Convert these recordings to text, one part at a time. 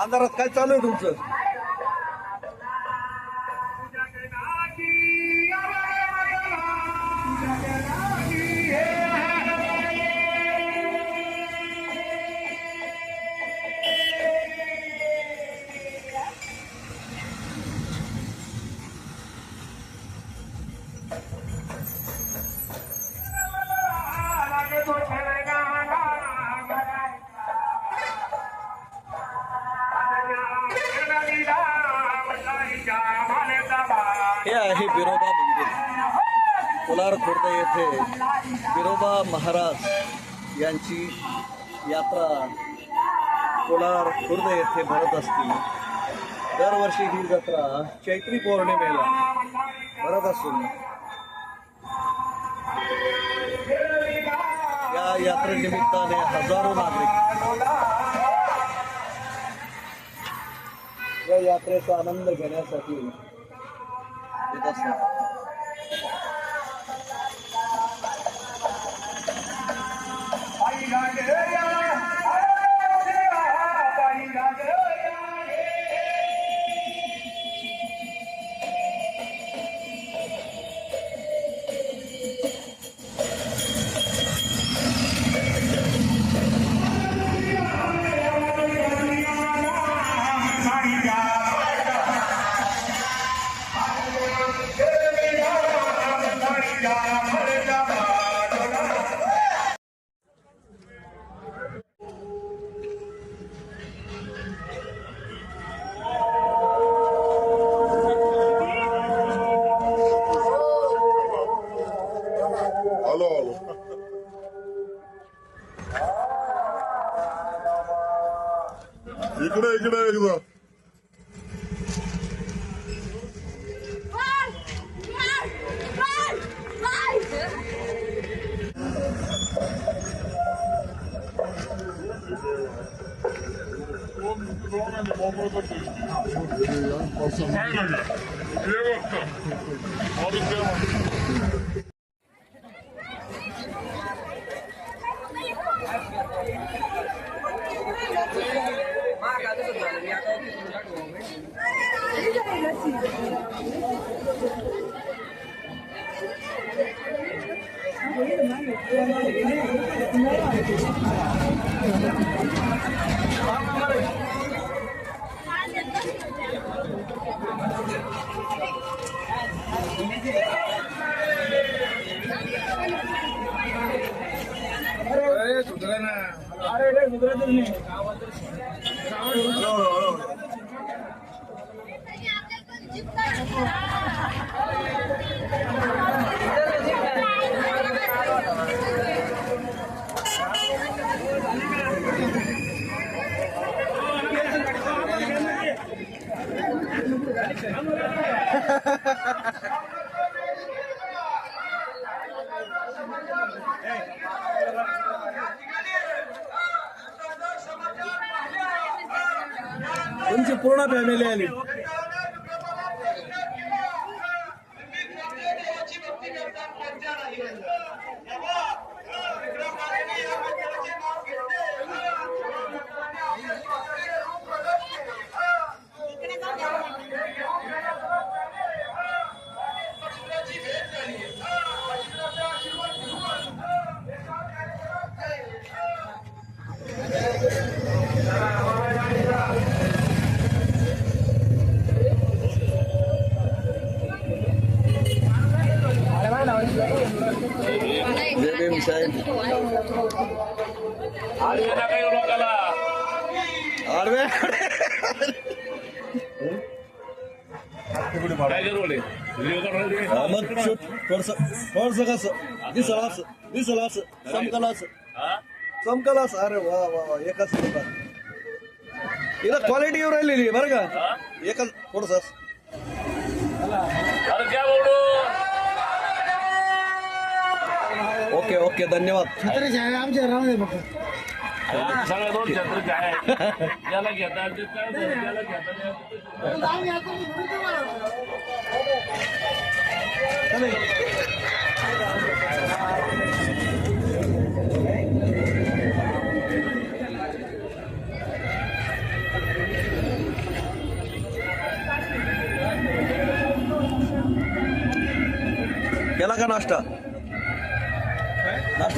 अंधारात काय चालू आहे तुमचं? हे आहे बिरोबा मंदिर. कोलार खुर्द येथे बिरोबा महाराज यांची यात्रा कोलार खुर्द येथे भरत असते. दरवर्षी ही जत्रा चैत्री पौर्णिमेला भरत असून या यात्रेनिमित्ताने हजारो नागरिक या यात्रेचा आनंद घेण्यासाठी येत असतात. इकडे एकदा तुमची पूर्ण फॅमिली आली. मग थोडस कसं दिसल असं चमकल असं अरे वा वा वा एकच नंबर हिला क्वालिटी येऊ राहिलेली आहे बरं का एकच थोडस ओके ओके धन्यवाद आमच्या राहू फक्त सगळ्या दोन छत्र आहे ज्याला घेता त्याला घेता केला का नाश्ता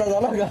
झाला का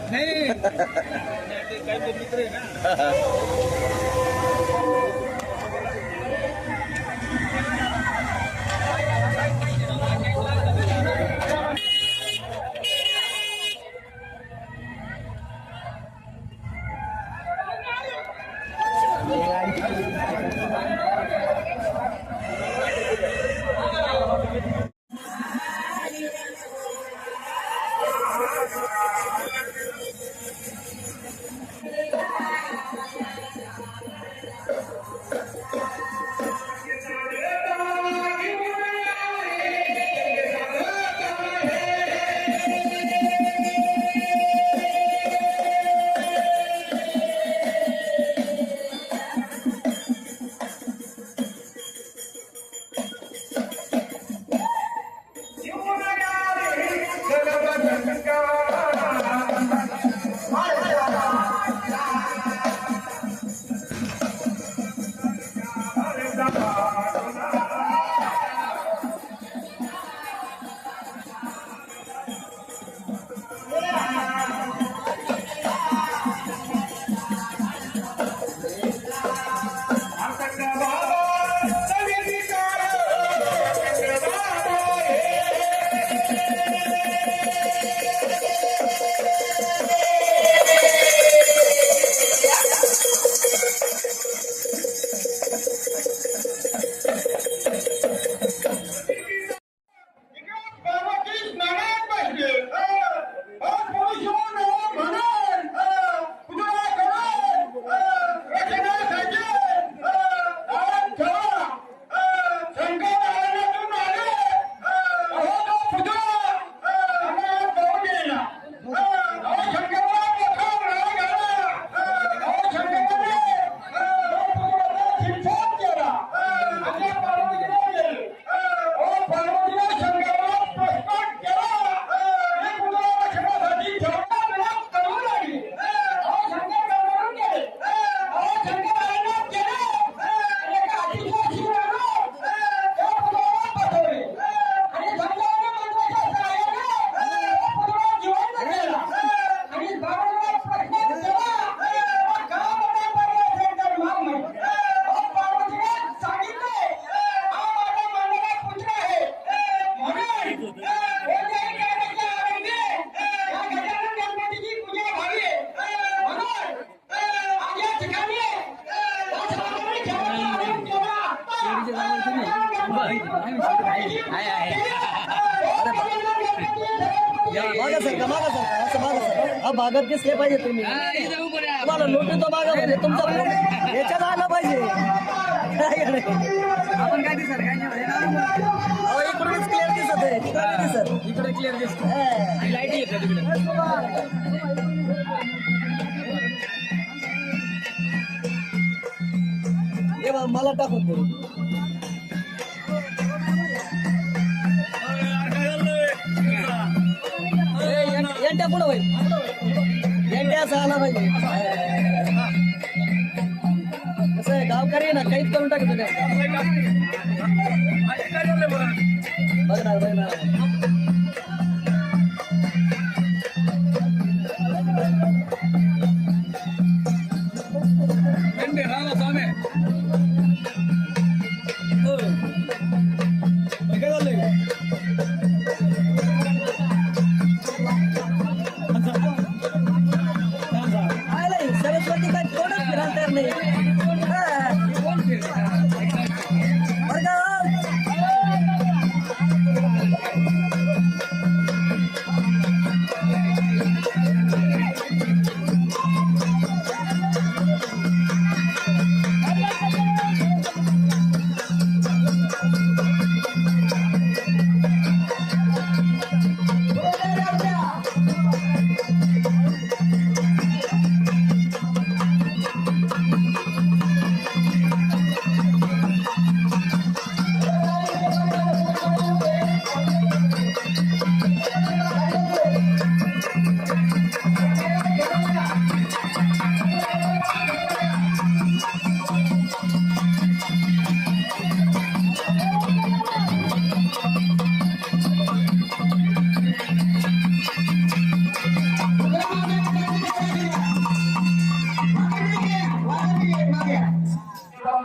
भागात दिसले पाहिजे तुम्ही तुम्हाला नोटीस तो भागा म्हणजे तुमचा याच्यात आला पाहिजे आपण काय दिसत काय इकडूनच क्लिअर दिसत आहे दिसत इकडे क्लिअर दिसत लाईट येते तिकडे मला टाकून दे यांच्या पुढं होईल यांच्या असं आला पाहिजे कसं आहे गावकरी ना काहीच करून टाकतो बघणार सरस्वती काय थोडंच फिरायला तयार नाही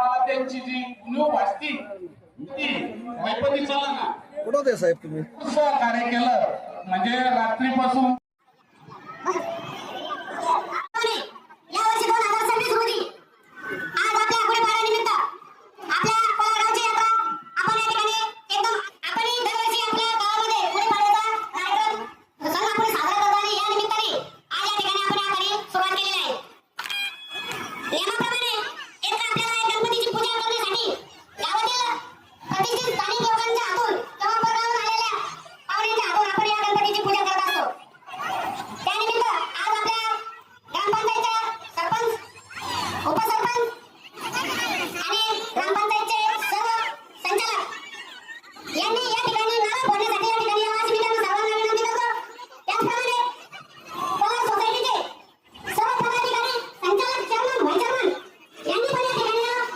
मला त्यांची जी उणीव भासती ती मैपती चला ना कुठं होते साहेब तुम्ही? सहकार्य केलं म्हणजे रात्रीपासून यावर्षी 2026 रोजी आज आपल्या गुढीपाडव्यानिमित्त आपल्या कोलागावची यात्रा आपण या ठिकाणी एकदम आपण दरवर्षी आपल्या गावामध्ये गुढीपाडव्याचा कार्यक्रम सणापुढे साजरा करतो आणि या निमित्ताने आज या ठिकाणी आपण याकडे सुरुवात केलेली आहे. नियमाप्रमाणे एक तर आपल्याला गणपतीची पूजा करण्यासाठी गावातील प्रतिष्ठित स्थानिक लोकांच्या हातून किंवा परगावून आलेल्या पाहुण्यांच्या हातून आपण या गणपतीची पूजा करत असतो. त्यानिमित्त आज आपल्या ग्रामपंचायतच्या सरपंच, उपसरपंच आणि ग्रामपंचायतचे सर्व संचालक यांनी या ठिकाणी नारळ फोडण्यासाठी या ठिकाणी यावं अशी मी त्यांना सर्वांना विनंती करतो. त्याचप्रमाणे पवार सोसायटीचे सर्व पदाधिकारी, संचालक, चेअरमन, व्हाईस चेअरमन यांनी पण या ठिकाणी यावं.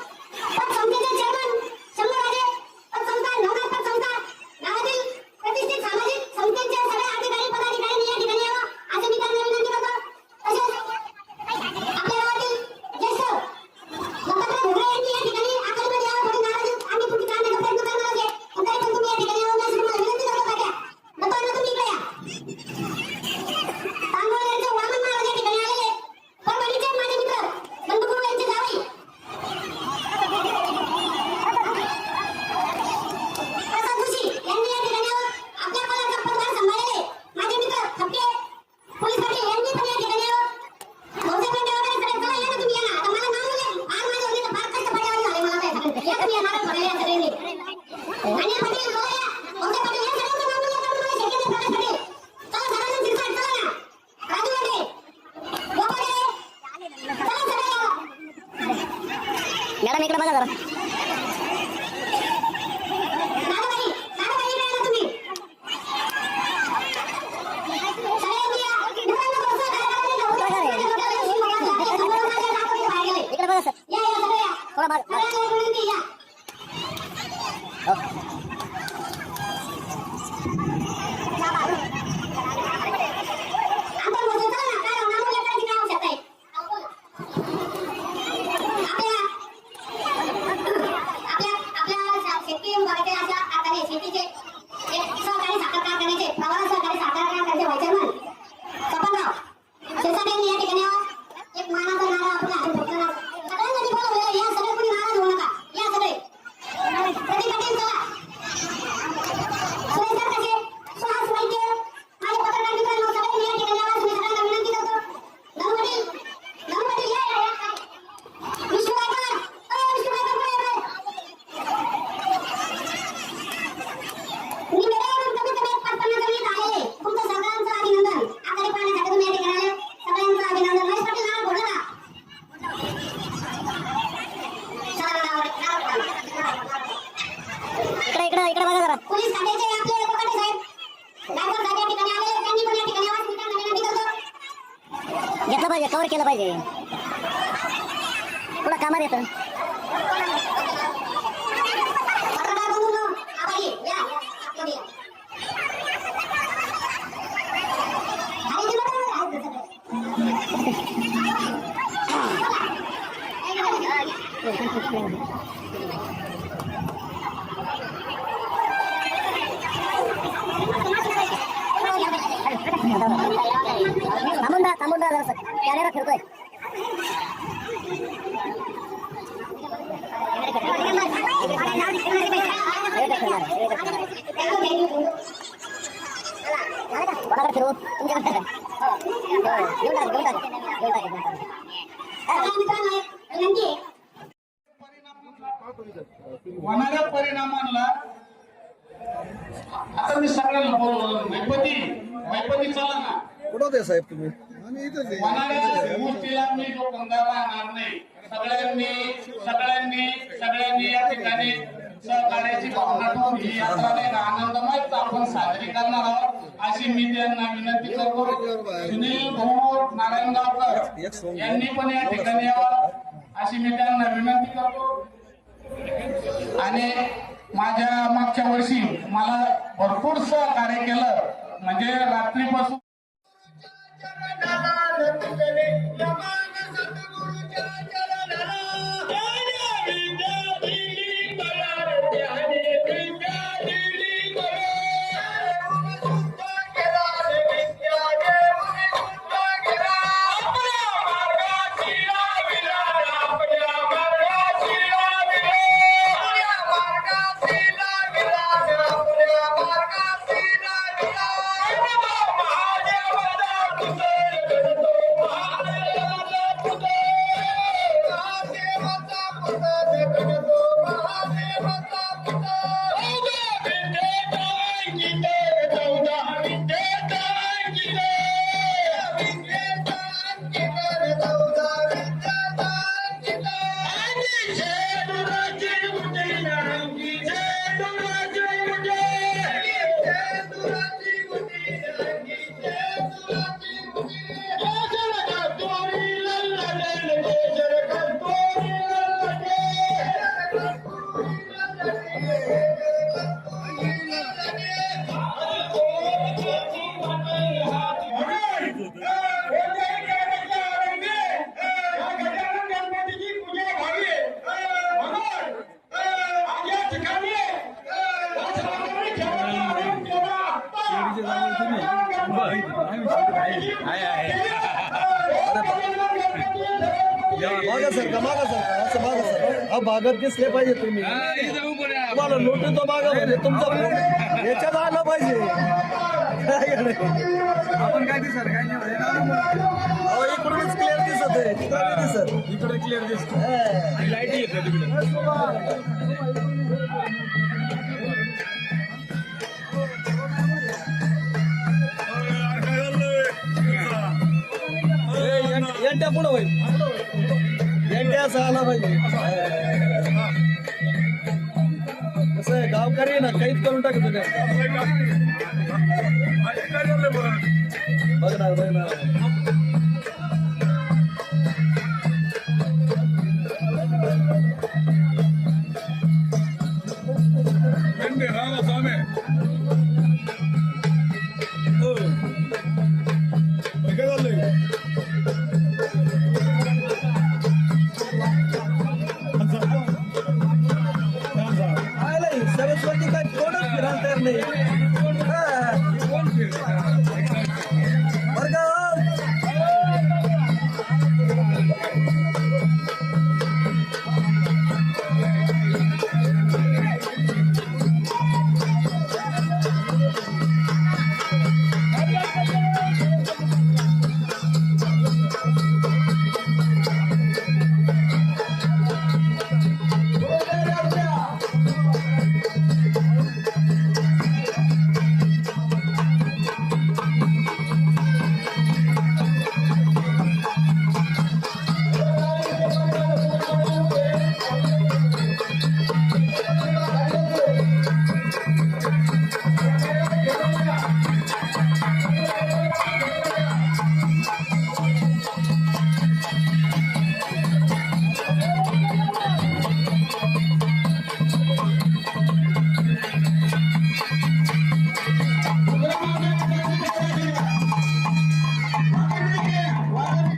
पतसंस्थेचे चेअरमन, शंभूराजे पतसंस्था, नवनाथ पतसंस्था, गावातील प्रतिष्ठित सामाजिक संस्थेचे सगळे अधिकारी, पदाधिकाऱ्यांनी या ठिकाणी यावं अशी मी त्यांना विनंती करतो. तसेच आपल्या गावातील ज्येष्ठ दत्तात्रय घोगरे यांनी या ठिकाणी आखाडीमध्ये यावं. थोडी नाराजी आम्ही तुमची काढण्याचा प्रयत्न करणार आहे, पण तरी पण तुम्ही या ठिकाणी यावं अशी तुम्हाला विनंती करतो. काका दत्तांना तुम्ही इकडे या. तांबोळ यांचे वामन महाराज या ठिकाणी आलेले, परभणीचे माझे मित्र बंधुकुळ यांचे जावई प्रसाद जोशी यांनी या ठिकाणी यावं. आपल्या कोलाचा पदभार सांभाळलेले माझे मित्र थपके पोलीस पाटील यांनी पण या ठिकाणी यावं. भाऊसाहेब पेंडे वगैरे सगळे चला या ना तुम्ही या ना. आता मला नाव म्हणजे आज माझ्या वडील फार कष्ट पडल्यावर झाले मला काय सगळं. या तुम्ही या नारळ फोडायला या सगळ्यांनी. आणि पाटील चला या. भाऊसाहेब पाटील या सगळ्यांचं नाव म्हणजे आपण मला शेतकरी प्रकाश पाटील. चला सगळ्यांना शिरसाट चला ना. राजू वाटे, गोपाळे, चला सगळे या. मॅडम इकडे बघा जरा. नागबाई इकडे या ना तुम्ही. सगळ्यांनी या. दुकानात बसा, बाहेर गेले. इकडे बघा सर. या या सगळे या. थोडा माग. सगळ्यांना विनंती या. आपण बसू चला ना. काय नाव लेकरांची काय आवश्यकता आहे? आपल्या शेतकरी विभागाचे अशा कारखाने शेतीचे एक सहकारी साखर कारखान्याचे प्रवास सहकारी साखर कारखान्याचे व्हाईस चेअरमन सपनराव शिरसाट यांनी या ठिकाणी यावं. एक मानाचा नारळ आपल्या हाती ठेवताना सगळ्यांनी बोलवलेलं या सगळे कोणी नाराज होऊ नका. या सगळे प्रदीप पाटील चला. सुरेश सर कसे सुहास वैद्य माझे पत्रकार मित्रांनो सगळ्यांनी या ठिकाणी यावं मी सगळ्यांना विनंती करतो. नऊ पाटील या या या. विष्णू गायकवाड विष्णू गायकवाड मी वेळेवरून कमीत कमी 55 जण इथं आलेले. तुमचं सगळ्यांचं अभिनंदन. आखाडी पाहण्यासाठी तुम्ही या ठिकाणी आले. सगळ्यांचं अभिनंदन. महेश पाटील नारळ फोडलं का? चला नारळ इकडे बघा जरा. पोलीस खात्याचे आपले कोकाटे साहेब गायकवाड साहेब या ठिकाणी आले. त्यांनी पण या ठिकाणी आवाज मी त्यांना विनंती करतो. घेतलं पाहिजे, कव्हर केलं पाहिजे. पुढं कामात येतं. पत्रकार बंधूंनो, आभारी या आपल्याकडे या. खाली दिलं तर आहे सगळं. थांबून जा जरा. कॅमेरा फिरतोय. कोणाकडे फिरवू? तुमच्याकडे घेऊन टाक. मित्रांनो एक विनंती आहे. होणाऱ्या परिणामांना आता मी सगळ्यांना बोलवलं. मैपती चला ना. कुठं होते साहेब तुम्ही? होणाऱ्या गोष्टीला मी दुकानदार राहणार नाही. सगळ्यांनी या ठिकाणी सहकार्याची भावना ठेवून ही यात्रा नाही का आनंदमय आपण साजरी करणार आहोत अशी मी त्यांना विनंती करतो. सुनील भाऊ नारायणगावकर यांनी पण या ठिकाणी यावं अशी मी त्यांना विनंती करतो. आणि माझ्या मागच्या वर्षी मला भरपूर सहकार्य केलं म्हणजे रात्रीपासून सद्गुरुच्या चरणाला मागा सर का असं मागा सर हा भागात दिसले पाहिजे तुम्ही तुम्हाला नोटीस तो मागा म्हणजे तुमचा याच्यात आलं पाहिजे आपण काय दिसत काय नाही अहो, इकडूनच क्लिअर दिसत आहे तिकडे नाही दिसत इकडे क्लिअर दिसत लाईट येते तिकडे यांट्या पुढं होईल यांट्या असं आला पाहिजे कसं आहे गावकरी ना काहीच करून टाकतो त्या बघ ना